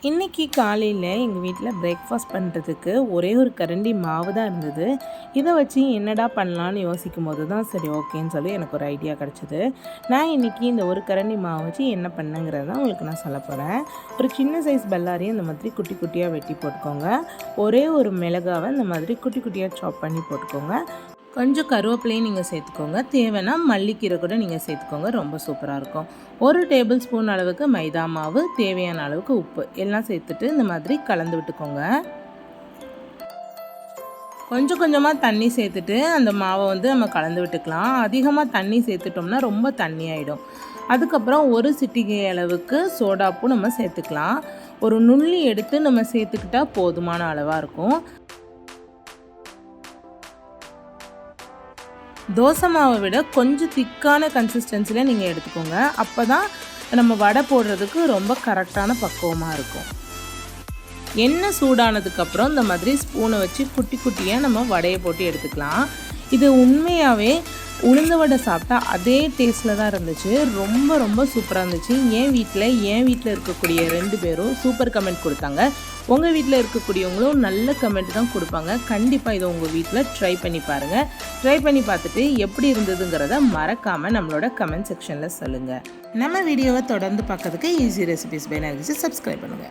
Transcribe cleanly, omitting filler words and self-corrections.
இன்றைக்கி காலையில் எங்கள் வீட்டில் பிரேக்ஃபாஸ்ட் பண்ணுறதுக்கு ஒரே ஒரு கரண்டி மாவு தான் இருந்தது. இதை வச்சு என்னடா பண்ணலான்னு யோசிக்கும் போது தான் சரி ஓகேன்னு சொல்லி எனக்கு ஒரு ஐடியா கிடச்சிது. நான் இன்றைக்கி இந்த ஒரு கரண்டி மாவு வச்சு என்ன பண்ணேங்கிறத தான் உங்களுக்கு நான் சொல்ல போகிறேன். ஒரு சின்ன சைஸ் பல்லாரியை இந்த மாதிரி குட்டி குட்டியாக வெட்டி போட்டுக்கோங்க. ஒரே ஒரு மிளகாவை இந்த மாதிரி குட்டி குட்டியாக சாப் பண்ணி போட்டுக்கோங்க. கொஞ்சம் கருவேப்பிலையும் நீங்கள் சேர்த்துக்கோங்க. தேவைன்னா மல்லிக்கீரை கூட நீங்கள் சேர்த்துக்கோங்க, ரொம்ப சூப்பராக இருக்கும். 1 டேபிள் ஸ்பூன் அளவுக்கு மைதா மாவு, தேவையான அளவுக்கு உப்பு எல்லாம் சேர்த்துட்டு இந்த மாதிரி கலந்து விட்டுக்கோங்க. கொஞ்சம் கொஞ்சமாக தண்ணி சேர்த்துட்டு அந்த மாவை நம்ம கலந்து விட்டுக்கலாம். அதிகமாக தண்ணி சேர்த்துட்டோம்னா ரொம்ப தண்ணி ஆகிடும். அதுக்கப்புறம் ஒரு சிட்டிகை அளவுக்கு சோடாப்பூ நம்ம சேர்த்துக்கலாம். ஒரு நுள்ளி எடுத்து நம்ம சேர்த்துக்கிட்டால் போதுமான அளவாக இருக்கும். தோசை மாவை விட கொஞ்சம் திக்கான கன்சிஸ்டன்சியில் நீங்கள் எடுத்துக்கோங்க. அப்போ தான் நம்ம வடை போடுறதுக்கு ரொம்ப கரெக்டான பக்குவமாக இருக்கும். எண்ணெய் சூடானதுக்கப்புறம் இந்த மாதிரி ஸ்பூனை வச்சு குட்டி குட்டியாக நம்ம வடையை போட்டு எடுத்துக்கலாம். இது உண்மையாகவே உளுந்த வடை சாப்பிட்டா அதே டேஸ்ட்டில் தான் இருந்துச்சு. ரொம்ப ரொம்ப சூப்பராக இருந்துச்சு. என் வீட்டில் இருக்கக்கூடிய 2 பேரும் சூப்பர் கமெண்ட் கொடுத்தாங்க. உங்கள் வீட்டில் இருக்கக்கூடியவங்களும் நல்ல கமெண்ட் தான் கொடுப்பாங்க. கண்டிப்பாக இதை உங்கள் வீட்டில் ட்ரை பண்ணி பாருங்கள். ட்ரை பண்ணி பார்த்துட்டு எப்படி இருந்ததுங்கிறத மறக்காமல் நம்மளோட கமெண்ட் செக்ஷனில் சொல்லுங்கள். நம்ம வீடியோவை தொடர்ந்து பார்க்கறதுக்கு easy recipes by Nargis subscribe பண்ணுங்கள்.